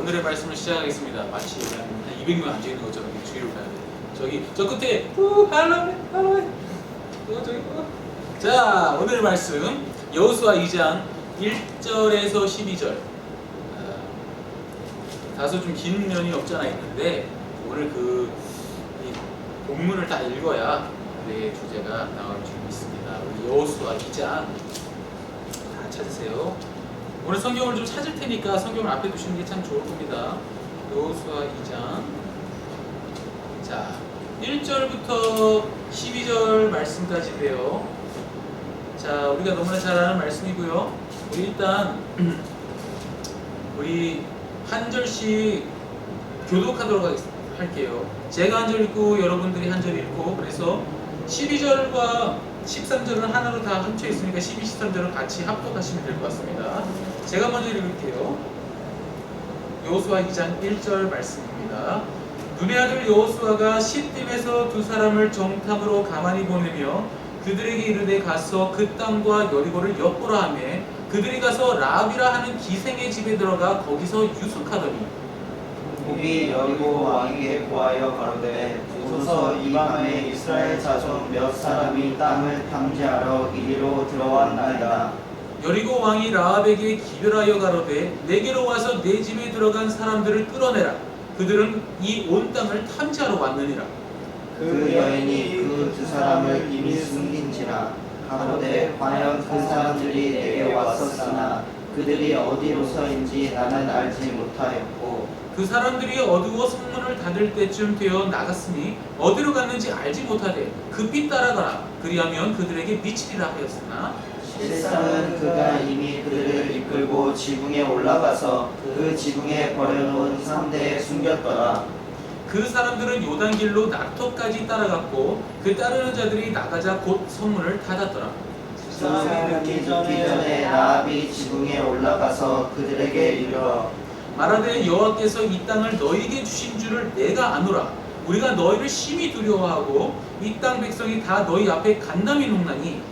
오늘의 말씀을 시작하겠습니다. 마치 한 200명 앉아있는 것처럼 주의를 가야 돼. 저기 저 끝에 할로윈 저기 자, 오늘의 말씀 여호수아 2장 1절에서 12절. 다소 좀 긴 면이 없지 않아 있는데 오늘 이 본문을 다 읽어야 오늘의 주제가 나올 줄 믿습니다. 우리 여호수아 2장 다 찾으세요. 오늘 성경을 좀 찾을 테니까 성경을 앞에 두시는 게 참 좋을 겁니다. 여호수아 2장 자 1절부터 12절 말씀까지인데요. 자, 우리가 너무나 잘 아는 말씀이고요. 우리 일단 우리 한 절씩 교독하도록 할게요. 제가 한 절 읽고 여러분들이 한 절 읽고, 그래서 12절과 13절은 하나로 다 합쳐 있으니까 12, 13절은 같이 합독하시면 될 것 같습니다. 제가 먼저 읽을게요. 여호수아 2장 1절 말씀입니다. 눈의 아들 여호수아가 시딤에서 두 사람을 정탐으로 가만히 보내며 그들에게 이르되 가서 그 땅과 여리고를 엿보라 하며 그들이 가서 라합이라 하는 기생의 집에 들어가 거기서 유숙하더니 곱이 여리고 왕에게 고하여 가로되 보소서 이 밤에 이스라엘 자손 몇 사람이 땅을 탐지하러 이리로 들어왔나이다. 여리고 왕이 라합에게 기별하여 가로되 내게로 와서 내 집에 들어간 사람들을 끌어내라. 그들은 이 온 땅을 탐지하러 왔느니라. 그 여인이 그 두 사람을 이미 숨긴지라. 가로되 과연 그 사람들이 내게 왔었으나 그들이 어디로서인지 나는 알지 못하였고 그 사람들이 어두워 성문을 닫을 때쯤 되어 나갔으니 어디로 갔는지 알지 못하되 급히 따라가라. 그리하면 그들에게 미치리라 하였으나 실상은 그가 이미 그들을 이끌고 지붕에 올라가서 그 지붕에 버려놓은 상대에 숨겼더라. 그 사람들은 요단길로 낙토까지 따라갔고 그 따르는 자들이 나가자 곧 성문을 닫았더라. 사람이 늦기 전에 라합이 지붕에 올라가서 그들에게 이르러 말하되 여호와께서 이 땅을 너희에게 주신 줄을 내가 아노라. 우리가 너희를 심히 두려워하고 이 땅 백성이 다 너희 앞에 간담이 녹나니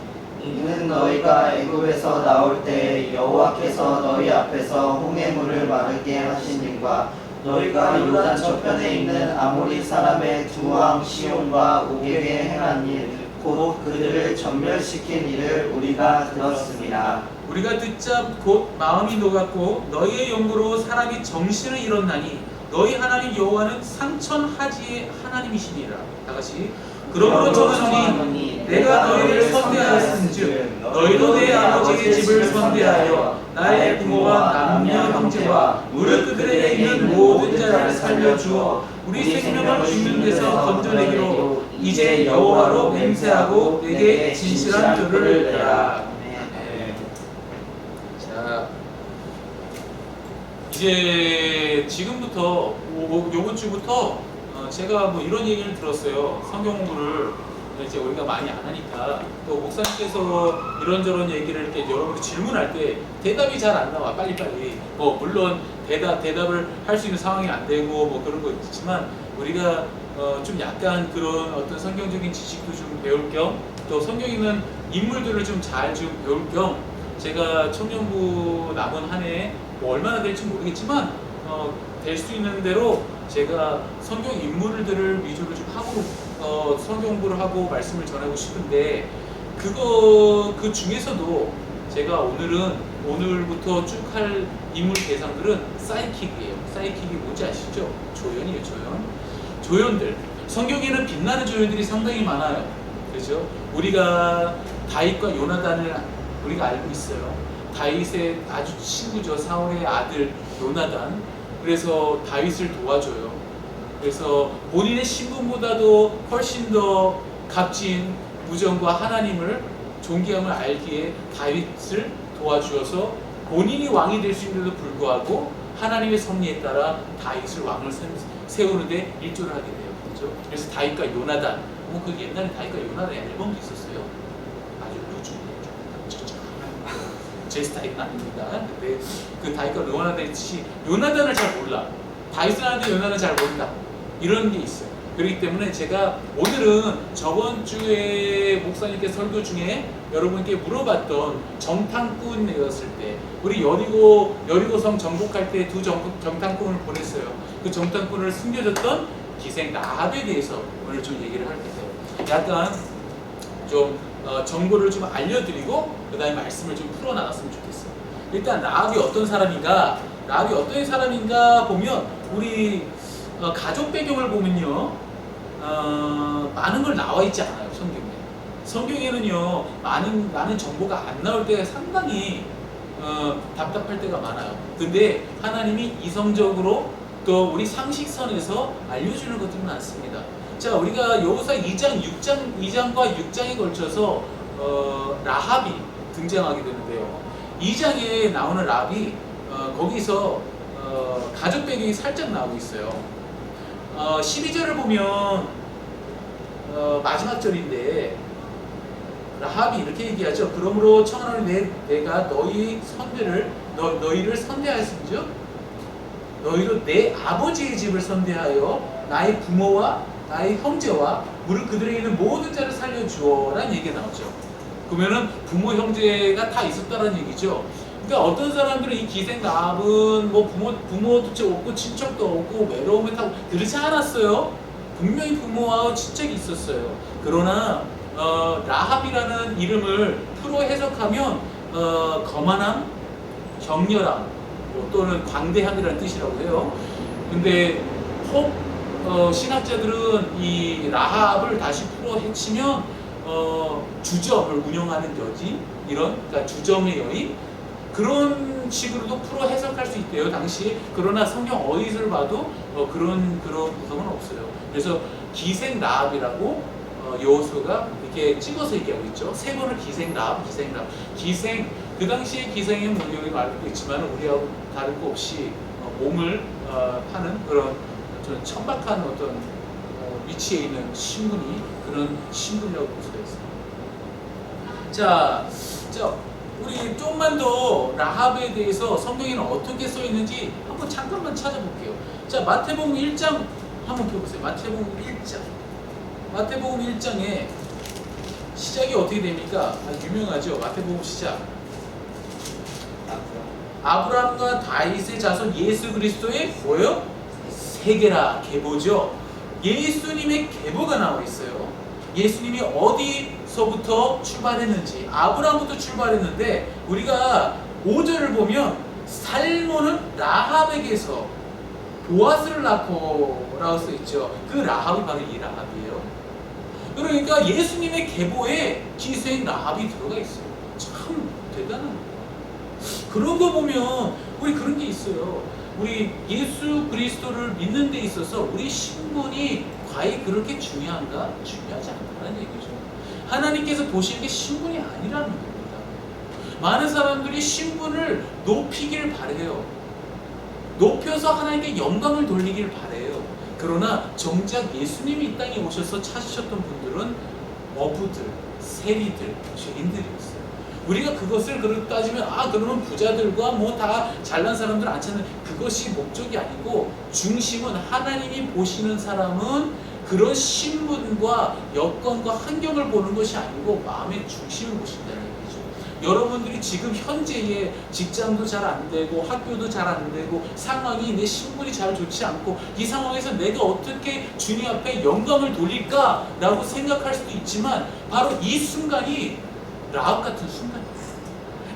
이는 너희가 애굽에서 나올 때 여호와께서 너희 앞에서 홍해물을 마르게 하신 일과 너희가 요단 저편에 있는 아모리 사람의 두 왕 시온과 옥에게 행한 일 곧 그들을 전멸시킨 일을 우리가 들었습니다. 우리가 듣자 곧 마음이 녹았고 너희의 연고로 사람이 정신을 잃었나니 너희 하나님 여호와는 상천하지의 하나님이시니라. 다같이 그러므로 정하노니 내가 너희를 선대하였은즉 너희도 내 아버지의 집을 선대하여 나의 부모와 남녀 형제와 무릇 그들에게 있는 모든 자를 살려주어 우리 생명을 죽는 데서 건져내기로 이제 여호와로 맹세하고 내게 진실한 표를 내라. 자, 이제 지금부터 요번 주부터 제가 뭐 이런 얘기를 들었어요. 성경 공부를 이제 우리가 많이 안 하니까 또 목사님께서 이런저런 얘기를 이렇게 여러분들 질문할 때 대답이 잘 안 나와. 빨리빨리. 물론 대답을 할 수 있는 상황이 안 되고 뭐 그런 거 있지만 우리가 좀 약간 그런 어떤 성경적인 지식도 좀 배울 겸 또 성경 있는 인물들을 좀 잘 좀 배울 겸 제가 청년부 남은 한 해 뭐 얼마나 될지 모르겠지만 될 수 있는 대로 제가 성경 인물들을 위주로 좀 하고 성경 공부를 하고 말씀을 전하고 싶은데 그 중에서도 제가 오늘부터 쭉 할 인물 대상들은 사이킥이에요. 사이킥이 뭔지 아시죠? 조연이에요. 조연들. 성경에는 빛나는 조연들이 상당히 많아요. 그렇죠? 우리가 다윗과 요나단을 우리가 알고 있어요. 다윗의 아주 친구죠. 사울의 아들 요나단. 그래서 다윗을 도와줘요. 그래서 본인의 신분보다도 훨씬 더 값진 무정과 하나님을 존귀함을 알기에 다윗을 도와주어서 본인이 왕이 될 수 있는데도 불구하고 하나님의 섭리에 따라 다윗을 왕을 세우는데 일조를 하게 돼요. 그렇죠? 그래서 다윗과 요나단, 그 옛날에 다윗과 요나단 앨범도 있었어요. 아주 제 스타일은 아닙니다. 근데 그 다윗과 요나단이 요나단을 잘 몰라. 다윗은 하는데 요나단을 잘 모른다. 이런 게 있어요. 그렇기 때문에 제가 오늘은 저번 주에 목사님께 설교 중에 여러분께 물어봤던 정탐꾼이었을 때 우리 여리고성 정복할 때 두 정탐꾼을 보냈어요. 그 정탐꾼을 숨겨줬던 기생 라합에 대해서 오늘 좀 얘기를 할 텐데요. 약간 좀 정보를 좀 알려드리고 그 다음에 말씀을 좀 풀어나갔으면 좋겠어요. 일단 라합이 어떤 사람인가? 라합이 어떤 사람인가 보면 우리 가족 배경을 보면요. 많은 걸 나와 있지 않아요. 성경에는요 많은 정보가 안 나올 때가 상당히 답답할 때가 많아요. 근데 하나님이 이성적으로 또 우리 상식선에서 알려주는 것들이 많습니다. 자, 우리가 여호수아 2장과 6장에 걸쳐서 라합이 등장하게 되는데요. 2장에 나오는 라합이 거기서 가족 배경이 살짝 나오고 있어요. 12절을 보면 마지막 절인데 라합이 이렇게 얘기하죠. 그러므로 청하노니 내가 너희를 선대하였은즉 너희로 내 아버지의 집을 선대하여 나의 부모와 나의 형제와 무릇 그들에게 있는 모든 자를 살려주어라는 얘기가 나오죠. 그러면은 부모 형제가 다 있었다는 얘기죠. 그러니까 어떤 사람들은 이 기생 라합은 뭐 부모도 없고 친척도 없고 외로움에 타고 그렇지 않았어요. 분명히 부모와 친척이 있었어요. 그러나 라합이라는 이름을 풀어 해석하면 거만함, 격렬함 또는 광대함이라는 뜻이라고 해요. 근데 신학자들은 이 라합을 다시 풀어 헤치면 주점을 운영하는 여인, 그러니까 주점의 여인 그런 식으로도 풀어 해석할 수 있대요. 당시. 그러나 성경 어휘를 봐도 그런 구성은 없어요. 그래서 기생 라합이라고 여호수아가 이렇게 찍어서 얘기하고 있죠. 세 번을 기생 라합. 그 당시에 기생의 문명이 말도 있지만 우리하고 다를 거 없이 몸을 파는 그런 좀 천박한 어떤 위치에 있는 신분이 그런 신분이라고 볼 수가 있습니다. 자, 우리 조금만 더 라합에 대해서 성경에는 어떻게 써 있는지 한번 잠깐만 찾아볼게요. 자, 마태복음 1장 한번 펴보세요. 마태복음 1장에 시작이 어떻게 됩니까? 유명하죠. 마태복음 시작. 아브라함과 다윗의 자손 예수 그리스도의 뭐예요? 세계라 계보죠. 예수님의 계보가 나와 있어요. 예수님이 어디서부터 출발했는지 아브라함부터 출발했는데 우리가 5절을 보면 살몬은 라합에게서 보아스를 낳고라고 써 있죠. 그 라합이 바로 이 라합이에요. 그러니까 예수님의 계보에 기생 라합이 들어가 있어요. 참 대단한 거예요. 그런 거 보면 우리 그런 게 있어요. 우리 예수 그리스도를 믿는 데 있어서 우리 신분이 과연 그렇게 중요한가? 중요하지 않다는 얘기죠. 하나님께서 보시는 게 신분이 아니라는 겁니다. 많은 사람들이 신분을 높이길 바래요. 높여서 하나님께 영광을 돌리길 바래요. 그러나 정작 예수님이 이 땅에 오셔서 찾으셨던 분들은 어부들, 세리들, 죄인들이었어요. 우리가 그것을 그렇게 따지면 그러면 부자들과 뭐 다 잘난 사람들 안 찾는 그것이 목적이 아니고 중심은 하나님이 보시는 사람은 그런 신분과 여건과 환경을 보는 것이 아니고 마음의 중심을 보신다는 얘기죠. 여러분들이 지금 현재의 직장도 잘 안 되고 학교도 잘 안 되고 상황이 내 신분이 잘 좋지 않고 이 상황에서 내가 어떻게 주님 앞에 영광을 돌릴까라고 생각할 수도 있지만 바로 이 순간이 라합 같은 순간이에요.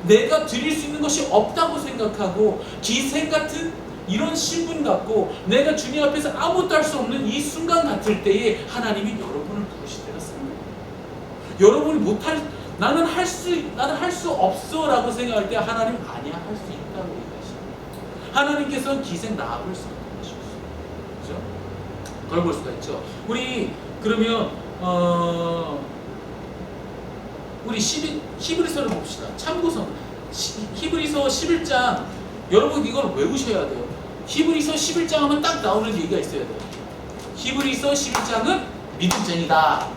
내가 드릴 수 있는 것이 없다고 생각하고 기생 같은 이런 신분 갖고 내가 주님 앞에서 아무것도 할 수 없는 이 순간 같을 때에 하나님이 여러분을 부르실 때가 있습니다. 여러분이 나는 할 수 없어 라고 생각할 때 하나님 아니야 할 수 있다고 얘기하십니다. 하나님께서는 기생 라합을 선택하셨어요. 그죠? 그걸 볼 수가 있죠. 우리 그러면 우리 히브리서를 봅시다. 참고서 히브리서 11장 여러분 이걸 외우셔야 돼요. 히브리서 11장 하면 딱 나오는 얘기가 있어야 돼요. 히브리서 11장은 믿음장이다.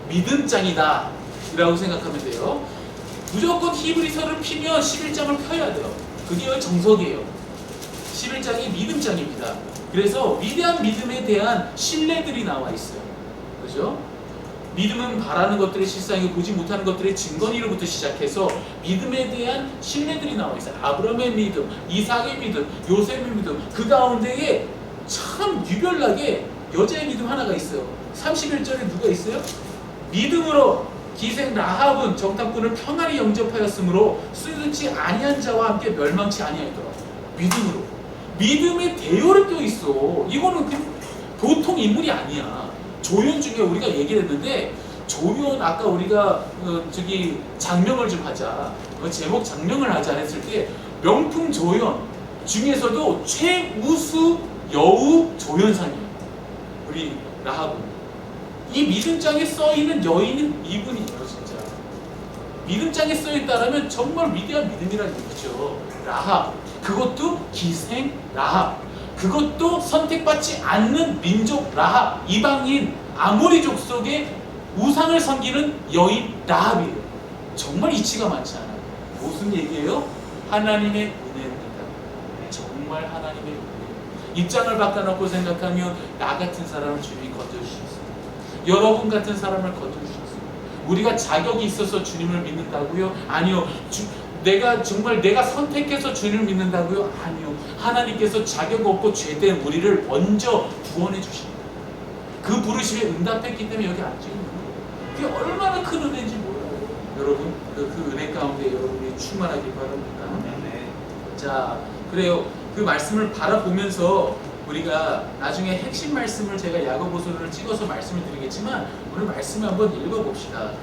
믿음장이다 라고 생각하면 돼요. 무조건 히브리서를 피면 11장을 펴야 돼요. 그게 정석이에요. 11장이 믿음장입니다. 그래서 위대한 믿음에 대한 신뢰들이 나와 있어요. 그죠? 믿음은 바라는 것들의 실상이고 보지 못하는 것들의 증거니로부터 시작해서 믿음에 대한 신뢰들이 나와 있어요. 아브라함의 믿음, 이삭의 믿음, 요셉의 믿음, 그 가운데에 참 유별나게 여자의 믿음 하나가 있어요. 31절에 누가 있어요? 믿음으로 기생 라합은 정탐꾼을 평안히 영접하였으므로 수둔치 아니한 자와 함께 멸망치 아니하였더라. 믿음으로. 믿음의 대열이 또 있어. 이거는 보통 인물이 아니야. 조연 중에 우리가 얘기를 했는데, 조연 아까 우리가 장명을 좀 하자, 제목 장명을 하자 했을 때 명품 조연 중에서도 최우수 여우 조연상이에요. 우리 라합은. 이 믿음장에 써있는 여인은 이분이에요. 진짜 믿음장에 써있다라면 정말 위대한 믿음이라는 얘기죠. 라합, 그것도 기생 라합, 그것도 선택받지 않는 민족 라합, 이방인 아모리 족속의 우상을 섬기는 여인 라합이에요. 정말 이치가 많지 않아요. 무슨 얘기예요? 하나님의 은혜입니다. 정말 하나님의 은혜. 입장을 바꿔놓고 생각하면 나 같은 사람을 주님이 건져주셨어요. 여러분 같은 사람을 건져주셨어요. 우리가 자격이 있어서 주님을 믿는다고요? 아니요. 내가 선택해서 주님을 믿는다고요? 아니요. 하나님께서 자격 없고 죄된 우리를 먼저 구원해 주십니다. 그 부르심에 응답했기 때문에 여기 앉아 있는 거예요. 그게 얼마나 큰 은혜인지 몰라요. 여러분, 그 은혜 가운데 여러분이 충만하길 바랍니다. 자, 그래요. 그 말씀을 바라보면서 우리가 나중에 핵심 말씀을 제가 야고보서를 찍어서 말씀을 드리겠지만 오늘 말씀을 한번 읽어봅시다.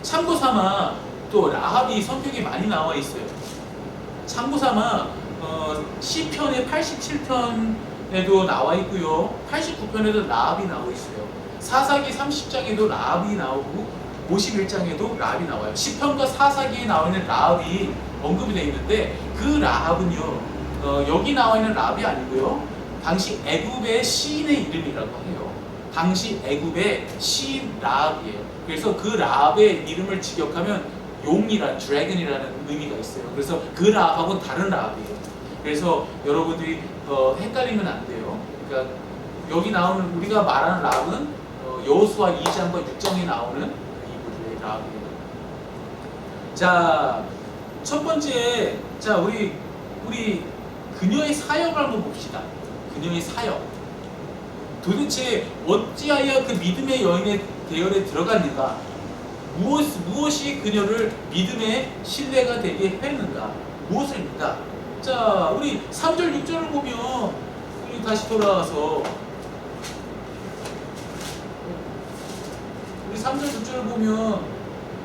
참고삼아 또 라합이 성격이 많이 나와 있어요. 참고삼아 시편의 87편에도 나와 있고요. 89편에도 라합이 나와 있어요. 사사기 30장에도 라합이 나오고 51장에도 라합이 나와요. 시편과 사사기에 나와 있는 라합이 언급이 되어 있는데 그 라합은요. 여기 나와 있는 라합이 아니고요. 당시 애굽의 시인의 이름이라고 해요. 당시 애굽의 시인 라합이에요. 그래서 그 라합의 이름을 직역하면 용이란, 드래곤이라는 의미가 있어요. 그래서 그 라합하고는 다른 라합이에요. 그래서 여러분들이 헷갈리면 안 돼요. 그러니까 여기 나오는 우리가 말하는 라합은 여호수아 2장과 6장에 나오는 이분의 라합이에요. 자, 첫 번째, 자 우리 그녀의 사역을 한번 봅시다. 그녀의 사역. 도대체 어찌하여 그 믿음의 여인의 대열에 들어갔는가? 무엇이 그녀를 믿음의 신뢰가 되게 했는가? 무엇입니까? 자, 우리 3절 6절을 보면 우리 다시 돌아와서 우리 3절 6절을 보면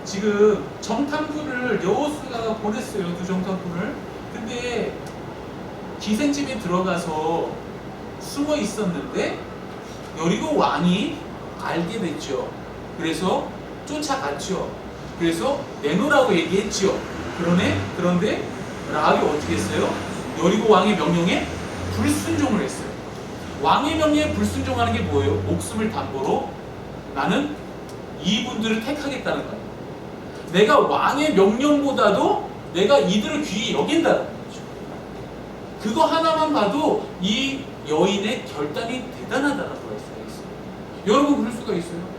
지금 정탐꾼을 여호수아가 보냈어요. 두 정탐꾼을. 근데 기생집에 들어가서 숨어 있었는데 여리고 왕이 알게 됐죠. 그래서 쫓아갔죠. 그래서 내놓으라고 얘기했죠. 그런데 라합이 어떻게 했어요? 여리고 왕의 명령에 불순종을 했어요. 왕의 명령에 불순종하는 게 뭐예요? 목숨을 담보로 나는 이분들을 택하겠다는 거예요. 내가 왕의 명령보다도 내가 이들을 귀히 여긴다는 거죠. 그거 하나만 봐도 이 여인의 결단이 대단하다는 걸 수가 있어요. 여러분 그럴 수가 있어요.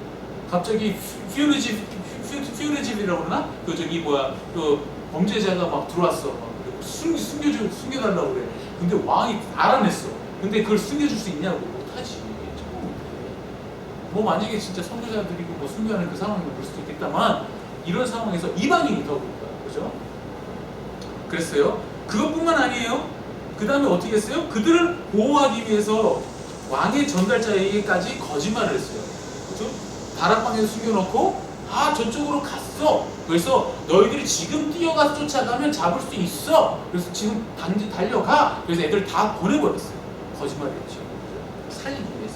갑자기 퓨리집이라고 그러나? 그 범죄자가 막 들어왔어. 막 숨겨달라고 그래. 근데 왕이 알아냈어. 근데 그걸 숨겨줄 수 있냐고. 못하지. 뭐 만약에 진짜 선교자들이고 뭐 숨겨하는 그 상황이 올 수도 있겠다만 이런 상황에서 이방인이 더 그럴까. 그죠? 그랬어요. 그것뿐만 아니에요. 그 다음에 어떻게 했어요? 그들을 보호하기 위해서 왕의 전달자에게까지 거짓말을 했어요. 그죠? 다락방에서 숨겨놓고 저쪽으로 갔어. 그래서 너희들이 지금 뛰어가서 쫓아가면 잡을 수 있어. 그래서 지금 당장 달려가. 그래서 애들 다 보내버렸어요. 거짓말했죠. 살리기 위해서.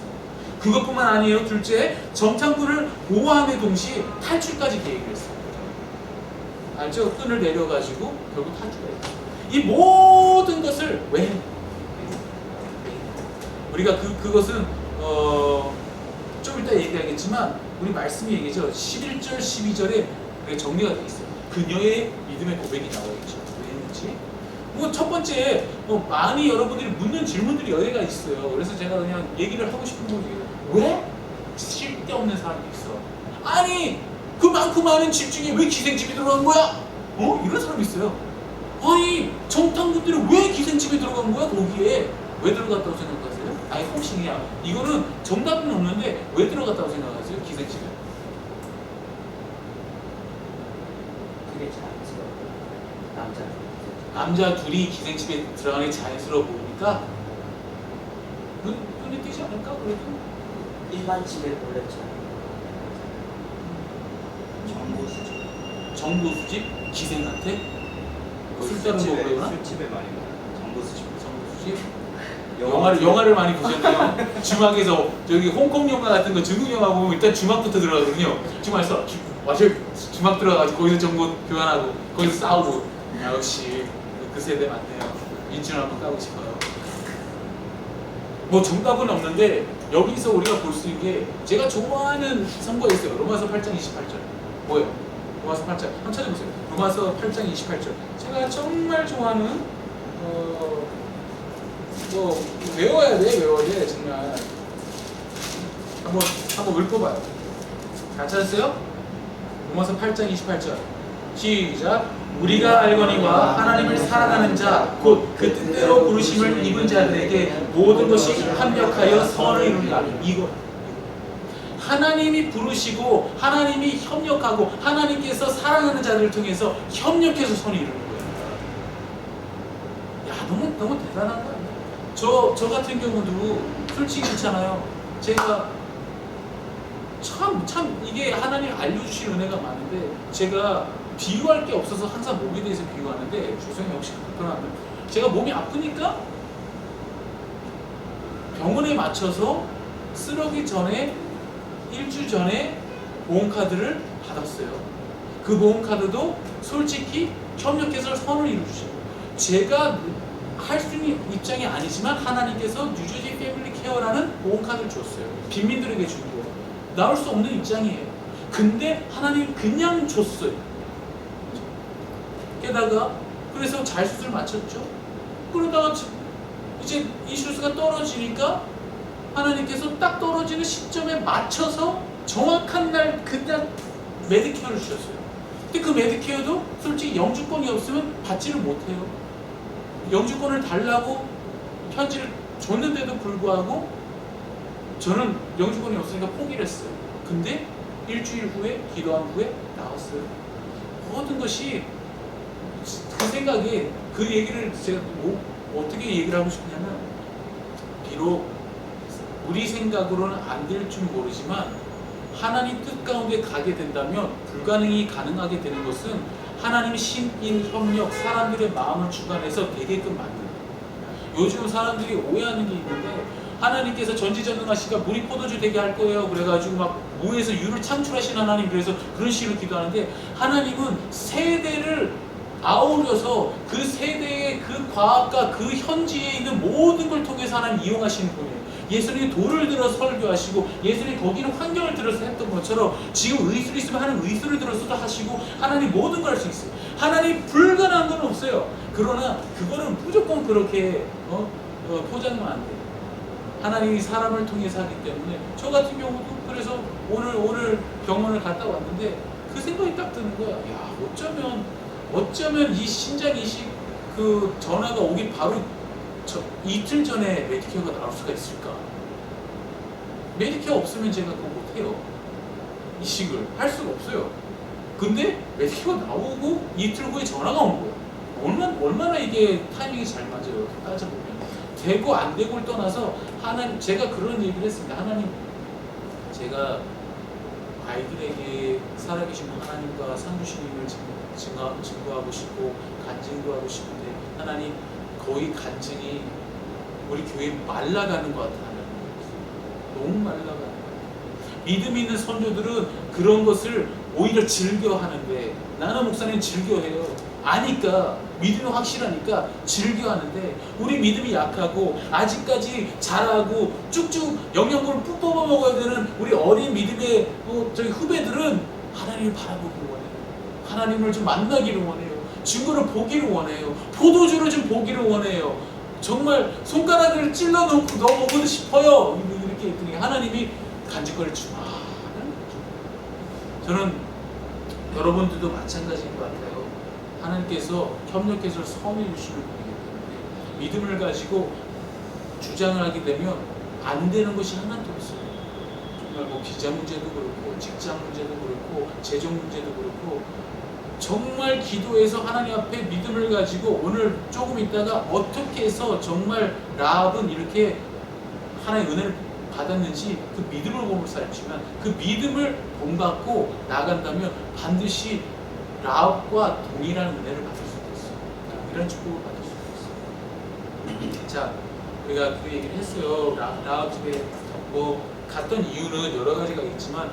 그것뿐만 아니에요. 둘째, 정탐꾼을 보호함에 동시에 탈출까지 계획을 했어요. 알죠? 끈을 내려가지고 결국 탈출했어요. 이 모든 것을 왜? 우리가 그것은 좀 이따 얘기하겠지만 우리 말씀이 얘기죠. 11절 12절에 정리가 되어 있어요. 그녀의 믿음의 고백이 나와 있죠. 왜 했는지. 뭐 뭐 첫 번째 많이 여러분들이 묻는 질문들이 여기가 있어요. 그래서 제가 그냥 얘기를 하고 싶은 거지. 왜 쓸데없는 사람이 있어? 아니 그 많고 많은 집 중에 왜 기생집이 들어간 거야? 이런 사람이 있어요. 아니 정탐꾼들이 왜 기생집에 들어간 거야? 거기에 왜 들어갔다고 생각하세요? 아니 혹시 그냥 이거는 정답은 없는데 왜 들어갔다고 생각하세요? 기생집에? 그게 자연스러워. 남자. 남자 둘이 기생집에 들어가는 게 자연스러워 보이니까 눈에 띄지 않을까? 그래도 일반 집에 몰래 잘. 정보 수집. 정보 수집? 기생한테? 술자는 거 그러구나? 술집에 많이 먹어요. 정보 수집. 정보 수집? 영화를 많이 보셨네요. 주막에서 저기 홍콩 영화 같은 거 중국 영화 보면 일단 주막부터 들어가거든요. 주막에서 주막 들어가가지고 거기서 정보 교환하고 거기서 싸우고. 역시 그 세대 맞네요. 인춘 한번 까고 싶어요. 뭐 정답은 없는데 여기서 우리가 볼 수 있는 게 제가 좋아하는 선거가 있어요. 로마서 8장 28절. 뭐예요? 로마서 8장. 한번 찾아보세요. 로마서 8장 28절. 제가 정말 좋아하는 뭐 외워야 돼 정말. 한번 읊어봐요. 다 찾았어요? 로마서 8장 28절. 시작. 우리가 알거니와 하나님을 사랑하는 자 곧 그 뜻대로 부르심을 입은 자들에게 모든 것이 합력하여 선을 이룬다. 이거 하나님이 부르시고 하나님이 협력하고 하나님께서 사랑하는 자들을 통해서 협력해서 선을 이루는 거예요. 야 너무 대단한 거 아니야? 저 같은 경우도 솔직히 그렇잖아요. 제가 참 이게 하나님 알려주신 은혜가 많은데 제가 비유할 게 없어서 항상 몸에 대해서 비유하는데 주성이 혹시 불편하면 제가 몸이 아프니까 병원에 맞춰서 쓰러기 전에 일주 전에 보험카드를 받았어요. 그 보험카드도 솔직히 협력해서 선을 이루시고 제가 할 수 있는 입장이 아니지만 하나님께서 뉴저지 패밀리 케어라는 보험카드를 줬어요. 빈민들에게 준 거. 나올 수 없는 입장이에요. 근데 하나님 그냥 줬어요. 게다가 그래서 잘 수술 마쳤죠. 그러다가 이제 이 수술가 떨어지니까 하나님께서 딱 떨어지는 시점에 맞춰서 정확한 날 그날 메디케어를 주셨어요. 근데 그 메디케어도 솔직히 영주권이 없으면 받지를 못해요. 영주권을 달라고 편지를 줬는데도 불구하고 저는 영주권이 없으니까 포기를 했어요. 근데 일주일 후에 기도한 후에 나왔어요. 모든 것이 그 생각에 그 얘기를 제가 어떻게 얘기를 하고 싶냐면 비록 우리 생각으로는 안 될 줄 모르지만 하나님 뜻 가운데 가게 된다면 불가능이 가능하게 되는 것은 하나님의 신인 협력 사람들의 마음을 주관해서 되게끔 만듭니다. 요즘 사람들이 오해하는 게 있는데 하나님께서 전지전능하시가 물이 포도주 되게 할 거예요. 그래가지고 막 무에서 유를 창출하신 하나님 그래서 그런 식으로 기도하는데 하나님은 세대를 아우려서 그 세대의 그 과학과 그 현지에 있는 모든 걸 통해서 하나님 이용하시는 분이에요. 예수님이 돌을 들어 설교하시고 예수님이 거기는 환경을 들어서 했던 것처럼 지금 의술이 있으면 하나님 의술을 들어서도 하시고 하나님 모든 걸 할 수 있어요. 하나님 불가능한 건 없어요. 그러나 그거는 무조건 그렇게 포장하면 안 돼요. 하나님이 사람을 통해서 하기 때문에 저 같은 경우도 그래서 오늘 병원을 갔다 왔는데 그 생각이 딱 드는 거야. 야 어쩌면 이 신장 이식 그 전화가 오기 바로 이틀 전에 메디케어가 나올 수가 있을까? 메디케어 없으면 제가 그거 못해요. 이식을 할 수가 없어요. 근데 메디케어가 나오고 이틀 후에 전화가 온 거예요. 얼마나 이게 타이밍이 잘 맞아요. 따져보면. 되고 안 되고를 떠나서 하나님 제가 그런 얘기를 했습니다. 하나님 제가 아이들에게 살아계신 하나님과 상주신님을 증거하고 싶고 간증도 하고 싶은데 하나님 거의 간증이 우리 교회 말라가는 것 같아요. 너무 말라가는 것 같아요. 믿음 있는 선조들은 그런 것을 오히려 즐겨하는데 나는 목사님 즐겨해요. 아니까 믿음이 확실하니까 즐겨하는데 우리 믿음이 약하고 아직까지 자라고 쭉쭉 영양분을 푹 뽑아 먹어야 되는 우리 어린 믿음의 저희 후배들은 하나님을 바라보기를 원해요. 하나님을 좀 만나기를 원해요. 증거를 보기를 원해요. 포도주를 좀 보기를 원해요. 정말 손가락을 찔러놓고 너 먹고 싶어요. 이렇게 했더니 하나님이 간직거리를 주마. 저는 여러분들도 마찬가지인 것 같아요. 하나님께서 협력해서 선해 주시는 분이기 때문에 믿음을 가지고 주장을 하게 되면 안 되는 것이 하나도 없어요. 정말 뭐 비자 문제도 그렇고 직장 문제도 그렇고 재정 문제도 그렇고 정말 기도해서 하나님 앞에 믿음을 가지고 오늘 조금 있다가 어떻게 해서 정말 라합은 이렇게 하나님의 은혜를 받았는지 그 믿음을 보고 살지만 그 믿음을 본받고 나간다면 반드시 라합과 동일한 은혜를 받을 수도 있어요. 이런 축복을 받을 수도 있어요. 자, 우리가 그 얘기를 했어요. 라합 집에 뭐 갔던 이유는 여러 가지가 있지만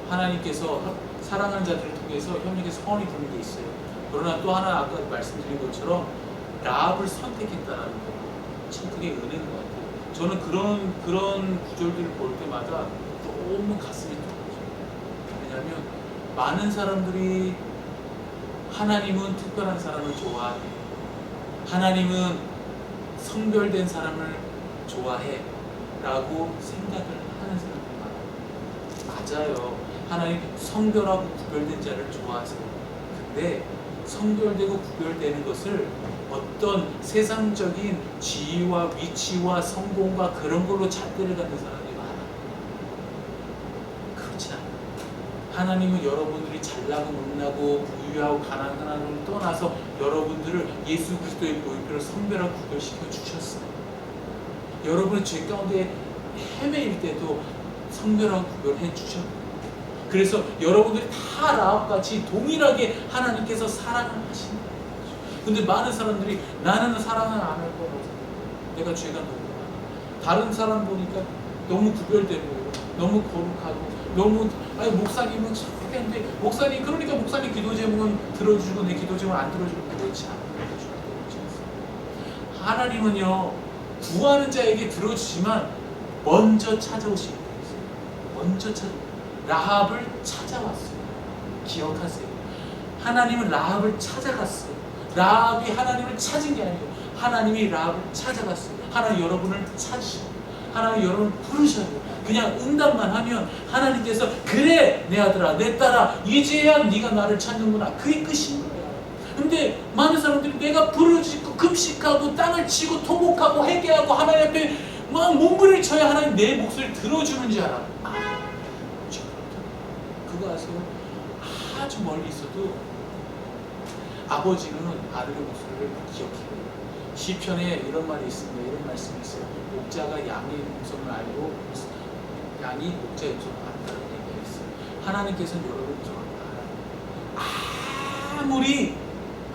하나님께서 사랑하는 자들을 통해서 협력해서 선이 되는 게 있어요. 그러나 또 하나 아까 말씀드린 것처럼 라합을 선택했다는 거 참 그게 은혜인 것 같아요. 저는 그런 구절들을 볼 때마다 너무 가슴이 뜨거워져요. 왜냐하면 많은 사람들이 하나님은 특별한 사람을 좋아해, 하나님은 성별된 사람을 좋아해 라고 생각을 하는 사람이 많아요. 맞아요. 하나님 성별하고 구별된 자를 좋아하세요. 근데 성별되고 구별되는 것을 어떤 세상적인 지위와 위치와 성공과 그런 걸로 잣대를 갖는 사람이 많아요. 그렇지 않아요. 하나님은 여러분들이 잘나고 못나고 부유하고 가난하고 떠나서 여러분들을 예수 그리스도의 보혈로 성별하고 구별시켜 주셨어요. 여러분의 죄 가운데 헤매일 때도 성별하고 구별해 주셨고, 그래서 여러분들이 다 라합같이 동일하게 하나님께서 사랑을 하시는 거예요. 근데 많은 사람들이 나는 사랑을 안 할 거라고 생각해요. 내가 죄가 너무 많아. 다른 사람 보니까 너무 구별돼 보여요. 너무 거룩하고 너무 아니 목사님은 저렇게 하는데 목사님 그러니까 목사님 기도 제목은 들어주고 내 기도 제목은 안 들어주고 그렇지 않아요. 하나님은요 구하는 자에게 들어주지만 먼저 찾아오시는 거예요. 먼저 라합을 찾아왔어요. 기억하세요. 하나님은 라합을 찾아갔어요. 라합이 하나님을 찾은 게 아니에요. 하나님이 라합을 찾아갔어요. 하나님 여러분을 찾으셔요. 하나님 여러분을 부르셔요. 그냥 응답만 하면 하나님께서 그래 내 아들아 내 딸아 이제야 네가 나를 찾는구나. 그게 끝인 거예요. 근데 많은 사람들이 내가 부르짖고 금식하고 땅을 치고 토목하고 회개하고 하나님 앞에 막 몸부림쳐야 하나님 내 목소리를 들어주는 줄 알아. 그거 아세요? 아주 멀리 있어도 아버지는 아들의 목소리를 기억해요. 시편에 이런 말이 있습니다. 이런 말씀이 있어요. 목자가 양의 음성을 알고 양이 목자의 음성을 안다는 얘기가 있어요. 하나님께서는 여러분의 음성을 알아요.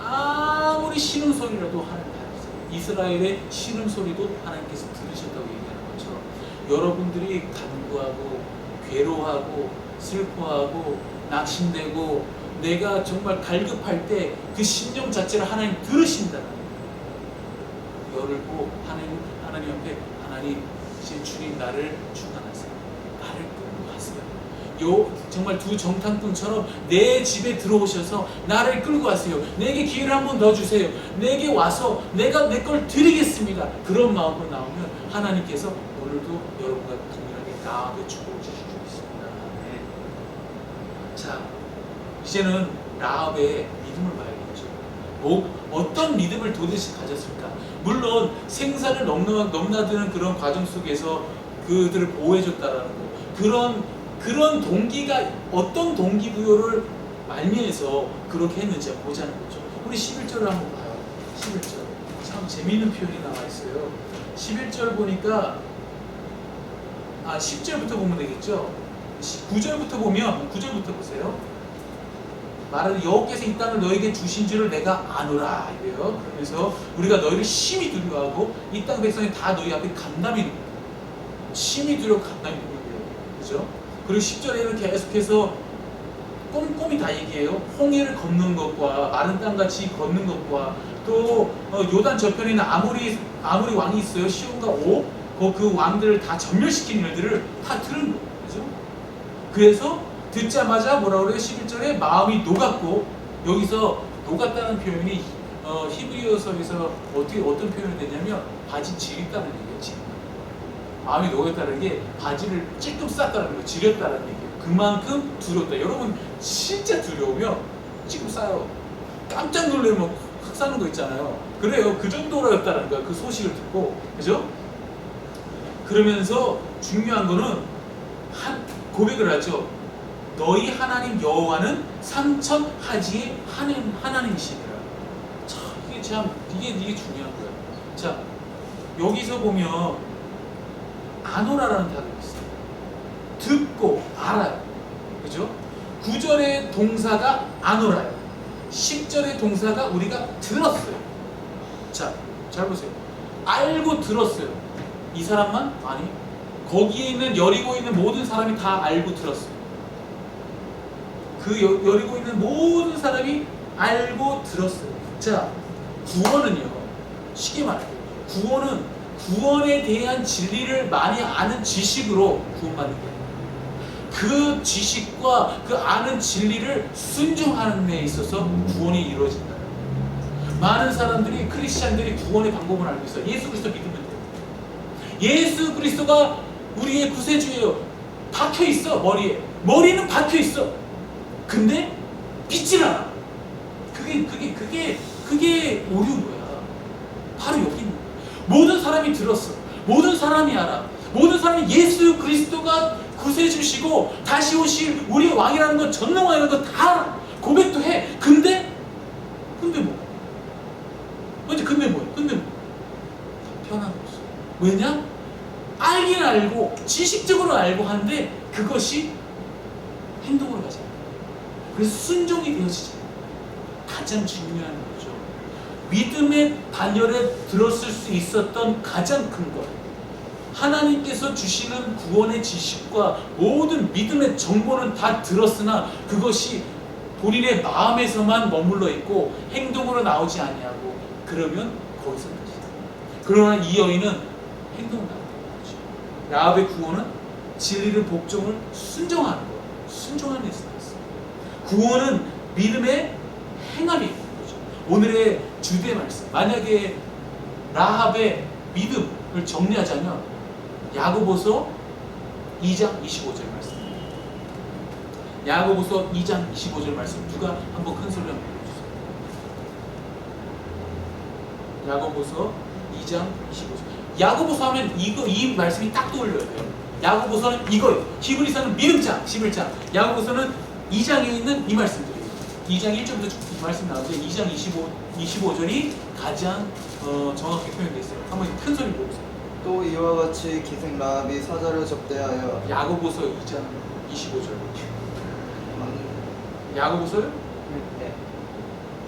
아무리 신음소리라도 하나님 알았어요. 이스라엘의 신음소리도 하나님께서 들으셨다고 얘기하는 것처럼 여러분들이 간구하고 괴로워하고 슬퍼하고 낙심되고 내가 정말 갈급할 때 그 심정 자체를 하나님 들으신다는 거예요. 열고 하나님 앞에 하나님 이제 주님 나를 충만하세요. 나를 끌고 가세요. 정말 두 정탐꾼처럼 내 집에 들어오셔서 나를 끌고 가세요. 내게 기회를 한 번 더 주세요. 내게 와서 내가 내 걸 드리겠습니다. 그런 마음으로 나오면 하나님께서 오늘도 여러분과 동일하게 나의 축복을 주실 수 있습니다. 네. 자, 이제는 라합의 믿음을 봐야겠죠. 어떤 믿음을 도대체 가졌을까? 물론 생사를 넘나드는 그런 과정 속에서 그들을 보호해줬다라는 거. 그런 동기가 어떤 동기부여를 말미에서 그렇게 했는지 보자는 거죠. 우리 11절을 한번 봐요. 11절. 참 재미있는 표현이 나와 있어요. 11절 보니까 10절부터 보면 되겠죠. 9절부터 보면 9절부터 보세요. 말하는 여호와께서 이 땅을 너에게 주신 줄을 내가 아노라 이래요. 그러면서 우리가 너희를 심히 두려워하고 이 땅 백성이 다 너희 앞에 간담이 심히 두려워 간담이 누구예요, 그죠? 그리고 10절에는 계속해서 꼼꼼히 다 얘기해요. 홍해를 걷는 것과 마른 땅같이 걷는 것과 또 요단 저편에는 아모리 왕이 있어요. 시온과 옥. 그 왕들을 다 전멸시킨 일들을 다 들은 거예요, 그죠? 그래서 듣자마자 뭐라 그래요? 11절에 마음이 녹았고 여기서 녹았다는 표현이 히브리어서에서 어떤 표현이 되냐면 바지 지렸다는 얘기예요. 질. 마음이 녹였다는 게 바지를 찔끔 쌌다는 거, 지렸다는 얘기예요. 그만큼 두렵다. 여러분 진짜 두려우면 찔끔 싸요. 깜짝 놀라면 확 사는 거 있잖아요. 그래요. 그 정도로였다는 거야. 그 소식을 듣고, 그죠? 그러면서 중요한 거는 고백을 하죠. 너희 하나님 여호와는 삼천 하지의 하나님이시니라. 참 이게 중요한 거예요. 자, 여기서 보면 아노라라는 단어가 있어요. 듣고 알아요. 그죠? 9절의 동사가 아노라요. 10절의 동사가 우리가 들었어요. 자, 잘 보세요. 알고 들었어요. 이 사람만? 아니. 거기에 있는 여리고에 있는 모든 사람이 다 알고 들었어요. 그 여리고에 있는 모든 사람이 알고 들었어요. 자, 구원은요. 쉽게 말해요. 구원은 구원에 대한 진리를 많이 아는 지식으로 구원받는 거예요. 그 지식과 그 아는 진리를 순종하는 데 있어서 구원이 이루어진다. 많은 사람들이 크리스찬들이 구원의 방법을 알고 있어요. 예수 그리스도 믿으면 돼요. 예수 그리스도가 우리의 구세주예요. 박혀 있어 머리에. 머리는 박혀 있어. 근데 믿질 않아. 그게 오류인 거야. 바로 여기 있는 거야. 모든 사람이 들었어. 모든 사람이 알아. 모든 사람이 예수 그리스도가 구세주시고 다시 오실 우리의 왕이라는 것, 전능왕이라는 것 다 고백도 해. 근데 뭐? 근데 뭐야? 편한 거죠. 왜냐? 알긴 알고 지식적으로 알고 하는데 그것이 행동으로 가지 않아요. 그래서 순종이 되어지지 않아요. 가장 중요한 거죠. 믿음의 반열에 들었을 수 있었던 가장 큰 것, 하나님께서 주시는 구원의 지식과 모든 믿음의 정보는 다 들었으나 그것이 본인의 마음에서만 머물러 있고 행동으로 나오지 아니하고 그러면 거기서 끝이다. 그러나 이 여인은 행동으로 나오는 거죠. 라합의 구원은 진리를 복종을 순종하는 거예요. 순종하는 데서 나왔어요. 구원은 믿음의 행함이 있는 거죠. 오늘의 주제 말씀, 만약에 라합의 믿음을 정리하자면 야고보서 2장 25절 말씀입니다. 야고보서 2장 25절 말씀 누가 한번 큰 소리로 한번 읽어주세요. 야고보서 2장 25절. 야고보서 하면 이 말씀이 딱 떠올려야 돼요. 야고보서는 이거예요. 히브리서는 믿음장 11장. 야고보서는 2장에 있는 이 말씀들이에요. 2장 1절부터 이 말씀 나오는데 2장 25절이 가장 정확하게 표현되어 있어요. 한번 큰 소리 보세요. 또 이와 같이 기생 라합이 사자를 접대하여 야고보서 2장 25절. 야고보서요? 네.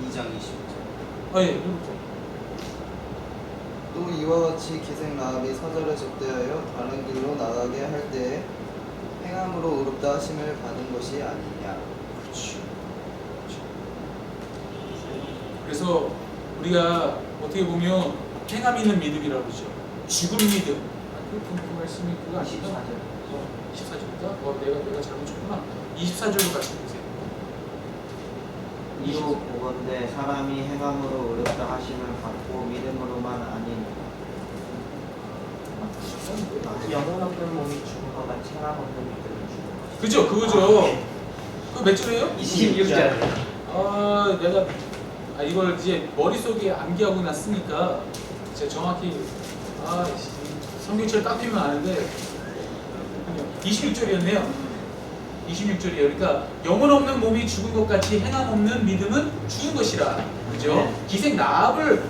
2장 25절. 아, 예, 이거부터. 또 이와 같이 기생 라합이 사자를 접대하여 다른 길로 나가게 할 때에 행함으로 의롭다 하심을 받은 것이 아니냐. 그렇죠. 그래서 우리가 어떻게 보면 행함 있는 믿음이라고 그러죠. 죽을 믿음. 그 말씀이 그거 아닌가? 14절인가? 내가 잘못 쳤구나. 24절로 같이 보세요. 이후 보건대 사람이 행함으로 의롭다 하심을 받고 믿음으로만 아닌 영혼 없는 몸이 죽은 것 같이 행함 없는 믿음이 죽은 것. 그죠? 그거죠. 그 몇 절이에요? 26절. 내가 이걸 이제 머릿속에 암기하고 났으니까 제가 정확히 성경책을 딱 펴면 아는데 26절이었네요. 26절이에요. 그러니까 영혼 없는 몸이 죽은 것 같이 행함 없는 믿음은 죽은 것이라. 그죠? 네. 기생 라합을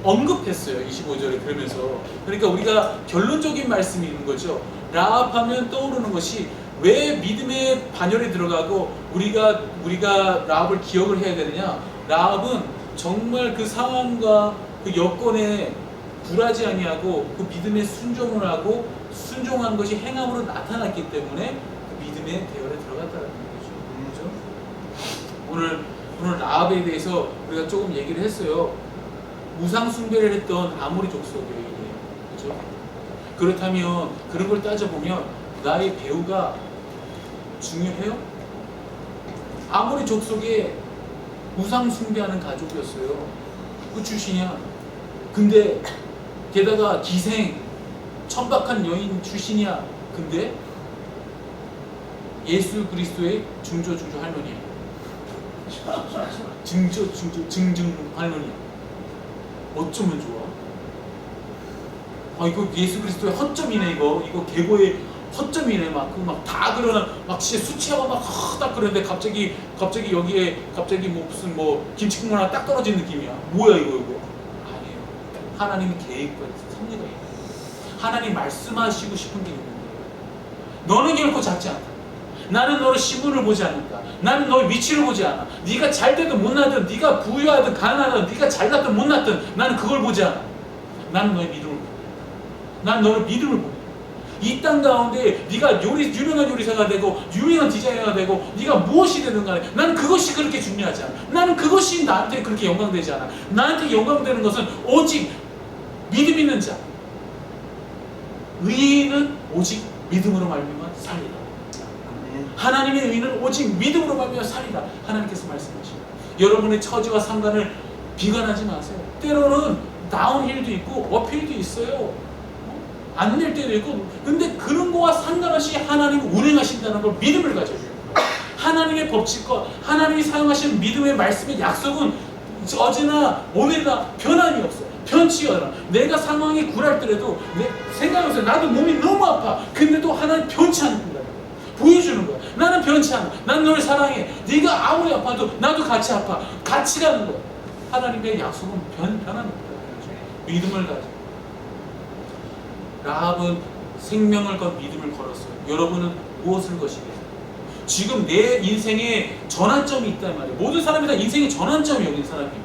언급했어요. 25절에 그러면서. 그러니까 우리가 결론적인 말씀이 있는 거죠. 라합하면 떠오르는 것이 왜 믿음의 반열에 들어가고 우리가 라합을 기억을 해야 되느냐? 라합은 정말 그 상황과 그 여건에 굴하지 아니하고 그 믿음에 순종을 하고 순종한 것이 행함으로 나타났기 때문에 그 믿음의 대열에 들어갔다는 거죠. 그렇죠? 오늘 라합에 대해서 우리가 조금 얘기를 했어요. 우상 숭배를 했던 아모리 족속의 여인이에요. 그렇죠? 그렇다면 그런 걸 따져보면 나의 배우가 중요해요? 아모리 족속의 우상 숭배하는 가족이었어요. 그 출신이야. 근데 게다가 기생, 천박한 여인 출신이야. 근데 예수 그리스도의 증조 할머니야. 증증 할머니야. 어쩌면 좋아? 이거 예수 그리스도의 허점이네. 이거 계보의 허점이네. 막 다 그러나 막 진짜 수치하고 딱 그러는데 갑자기 여기에 갑자기 무슨 김치국물 하나 딱 떨어진 느낌이야. 뭐야 이거? 아니에요. 하나님의 계획과 섭리가 있는 거예요. 하나님 말씀하시고 싶은 게 있는 거예요. 너는 결코 작지 않다. 나는 너의 신분을 보지 않는다. 나는 너의 위치를 보지 않아. 네가 잘되든 못나든, 네가 부유하든 가난하든, 네가 잘났든 못났든 나는 그걸 보지 않아. 나는 너의 믿음을 보내. 난 너의 믿음을 보내. 이 땅 가운데 네가 유명한 요리사가 되고 유명한 디자이너가 되고 네가 무엇이 되든 간에 나는 그것이 그렇게 중요하지 않아. 나는 그것이 나한테 그렇게 영광되지 않아. 나한테 영광되는 것은 오직 믿음 있는 자. 의인은 오직 믿음으로 말미암아 살리라. 하나님의 의인은 오직 믿음으로 말미암아 살리라. 하나님께서 말씀하십니다. 여러분의 처지와 상관을 비관하지 마세요. 때로는 다운힐도 있고 업힐도 있어요. 안 될 때도 있고. 근데 그런 거와 상관없이 하나님이 운행하신다는 걸 믿음을 가져야 돼요. 하나님의 법칙과 하나님이 사용하시는 믿음의 말씀의 약속은 어제나 오늘이나 변함이 없어요. 변치가 않아. 내가 상황이 굴할더라도 생각해보세요. 나도 몸이 너무 아파. 근데도 하나님 변치 않는 거야. 보여주는 거야. 나는 변치 않아. 난 너를 사랑해. 네가 아무리 아파도 나도 같이 아파. 같이 가는 거야. 하나님의 약속은 변하는 거야. 믿음을 가져. 라합은 생명을 건 믿음을 걸었어요. 여러분은 무엇을 거시겠어요? 지금 내 인생에 전환점이 있단 말이에요. 모든 사람이 다 인생의 전환점이 여기 사람입니다.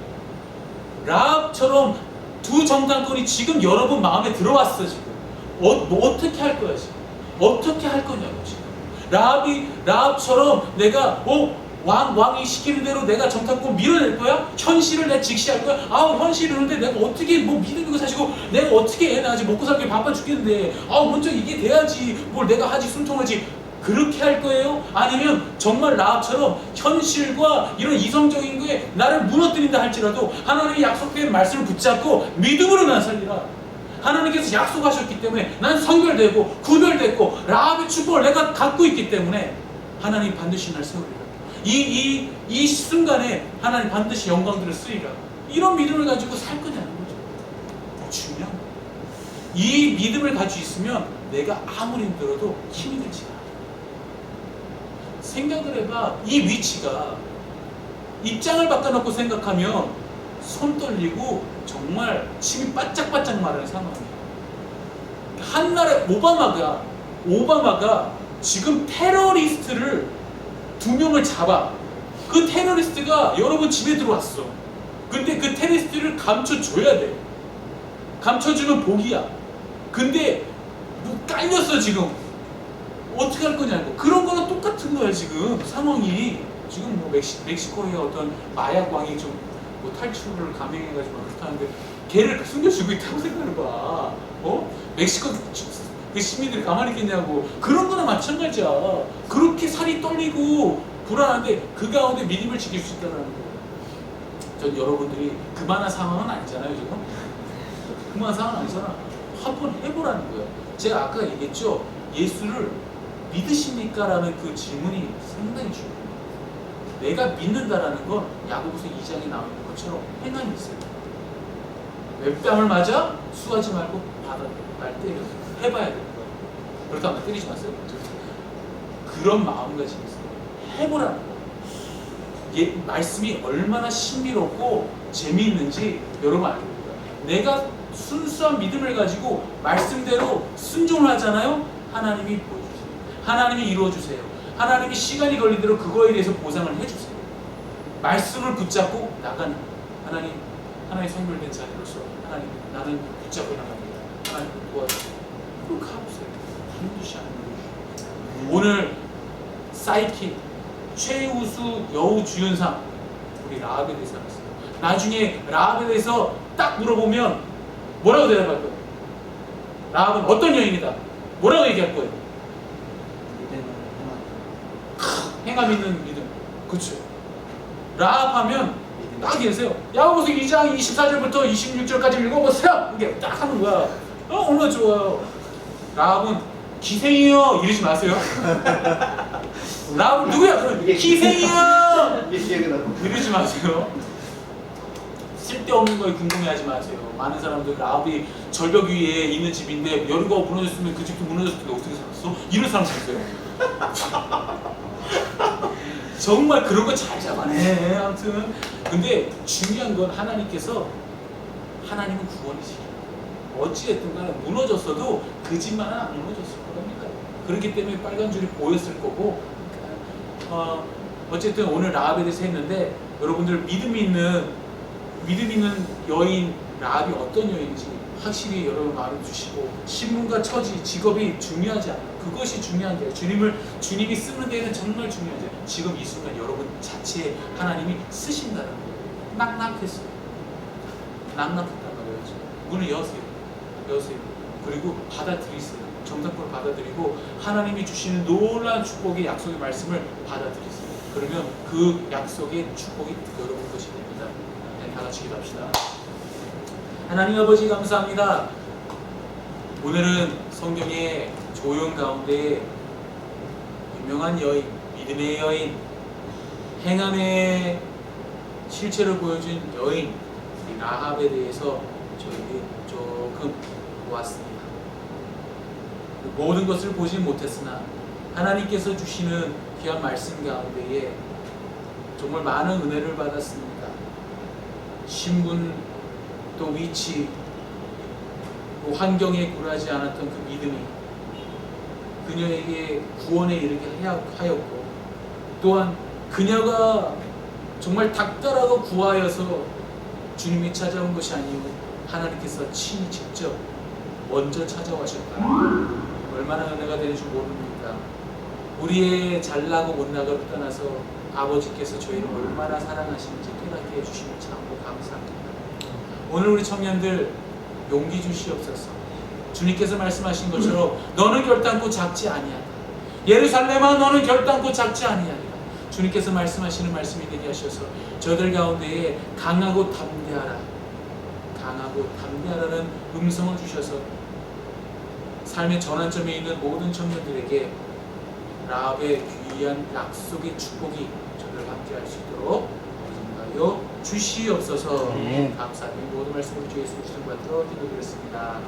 라합처럼 두 정탐꾼이 지금 여러분 마음에 들어왔어. 지금 어떻게 할 거야 지금? 어떻게 할 거냐고 지금. 라합처럼 내가 왕이 시키는 대로 내가 정탐꾼 밀어낼 거야? 현실을 내가 직시할 거야? 현실을 하는데 내가 어떻게 믿음이고 사시고 내가 어떻게 해? 나 아직 먹고 살기 바빠 죽겠는데 먼저 이게 돼야지. 뭘 내가 하지 순통하지. 그렇게 할 거예요? 아니면 정말 라합처럼 현실과 이런 이성적인 거에 나를 무너뜨린다 할지라도 하나님의 약속된 말씀을 붙잡고 믿음으로 난 살리라. 하나님께서 약속하셨기 때문에 난 성별되고 구별됐고 라합의 축복을 내가 갖고 있기 때문에 하나님 반드시 날 세우리라. 이 순간에 하나님 반드시 영광들을 쓰리라. 이런 믿음을 가지고 살 거냐는 거죠. 중요한 거예요. 이 믿음을 가지고 있으면 내가 아무리 힘들어도 힘이 들지 않아. 생각을 해봐. 이 위치가 입장을 바꿔놓고 생각하면 손 떨리고 정말 침이 바짝바짝 마르는 상황이에요. 한 나라의 오바마가 지금 테러리스트를 2명을 잡아. 그 테러리스트가 여러분 집에 들어왔어. 근데 그 테러리스트를 감춰줘야 돼. 감춰주면 복이야. 근데 깔렸어 지금. 어떻게 할 거냐고. 그런 거랑 똑같은 거야 지금 상황이. 지금 멕시코의 어떤 마약 왕이 좀 탈출을 감행해가지고 그렇다는데 걔를 숨겨주고 있다고 생각해봐. 멕시코 그 시민들이 가만히 있겠냐고. 그런 거나 마찬가지야. 그렇게 살이 떨리고 불안한데 그 가운데 믿음을 지킬 수 있다는 거예요. 전 여러분들이 그만한 상황은 아니잖아요 지금. 그만한 상황은 아니잖아. 한번 해보라는 거예요. 제가 아까 얘기했죠. 예수를 믿으십니까? 라는 그 질문이 상당히 중요해요. 내가 믿는다라는 건 야고보서 2장에 나오는 것처럼 행함이 있어요. 웹뺨을 맞아? 수하지 말고 날 때려. 해봐야 되는 거예요. 그렇다면 때리지 마세요. 그런 마음가짐이 있어요. 해보라는 거예요. 말씀이 얼마나 신비롭고 재미있는지 여러분 알고 있어요. 내가 순수한 믿음을 가지고 말씀대로 순종을 하잖아요. 하나님이 보여주세요. 하나님이 이루어주세요. 하나님이 시간이 걸린 대로 그거에 대해서 보상을 해주세요. 말씀을 붙잡고 나가는 하나님 성별된 자녀로서 하나님 나는 붙잡고 나갑니다. 하나님 도와주세요. 그럼 가보세요. 반드시 하는 거예요. 오늘 사이킥 최우수 여우주연상 우리 라합에 대해서 알았어요. 나중에 라합에 대해서 딱 물어보면 뭐라고 대답할 거예요? 라합은 어떤 여인이다? 뭐라고 얘기할 거예요? 믿음은 행함 있는 믿음. 그렇죠. 라합하면 딱 계세요. 야고보서 2장 24절부터 26절까지 읽어보세요. 이게 딱 하는 거야. 얼마나 좋아요. 라합은 기생이요 이러지 마세요. 라합은 누구야? 그럼 기생이요 이러지 마세요. 쓸데없는 거에 궁금해하지 마세요. 많은 사람들 라합이 절벽 위에 있는 집인데 여리고가 무너졌으면 그 집도 무너졌을 텐데 어떻게 살았어? 이런 사람 있어요. 정말 그런 거 잘 잡아내. 아무튼 근데 중요한 건 하나님께서 하나님은 구원이시죠. 어찌됐든 간에 무너졌어도 그 집만은 안 무너졌을 겁니다. 그렇기 때문에 빨간 줄이 보였을 거고 어쨌든 오늘 라합에 대해서 했는데 여러분들 믿음 있는 여인 라합이 어떤 여인인지 확실히 여러분 마음에 두시고 신분과 처지, 직업이 중요하지 않아요. 그것이 중요한 게 주님이 쓰는 데에는 정말 중요하죠. 지금 이 순간 여러분 자체에 하나님이 쓰신다는 거예요. 낙낙했어요. 낙낙했단 말이에요. 문을 여세요. 그리고 받아들이세요. 정답으로 받아들이고 하나님이 주시는 놀라운 축복의 약속의 말씀을 받아들이세요. 그러면 그 약속의 축복이 여러분 것이 됩니다. 다 같이 기도합시다. 하나님 아버지 감사합니다. 오늘은 성경의 조용 가운데 유명한 여인, 믿음의 여인, 행함의 실체를 보여준 여인 이 라합에 대해서 저희들이 조금 보았습니다. 모든 것을 보지 못했으나 하나님께서 주시는 귀한 말씀 가운데에 정말 많은 은혜를 받았습니다. 신분, 또 위치, 또 환경에 굴하지 않았던 그 믿음이 그녀에게 구원에 이르게 하였고, 또한 그녀가 정말 닥달하고 구하여서 주님이 찾아온 것이 아니고 하나님께서 친히 직접 먼저 찾아와셨다. 얼마나 은혜가 되는 줄 모릅니다. 우리의 잘나고 못나고를 떠나서 아버지께서 저희를 얼마나 사랑하시는지 깨닫게 해주시면 참고 감사합니다. 오늘 우리 청년들 용기 주시옵소서. 주님께서 말씀하신 것처럼 너는 결단코 작지 아니하다. 예루살렘아 너는 결단코 작지 아니하리라. 주님께서 말씀하시는 말씀이 되게 하셔서 저들 가운데에 강하고 담대하라, 강하고 담대하라는 음성을 주셔서 삶의 전환점에 있는 모든 청년들에게 라합의 귀한 약속의 축복이 저들을 함께할 수 있도록 인도하여 주시옵소서. 감사드리고 모든 말씀을 주 예수 그리스도 받들어 기도드렸습니다.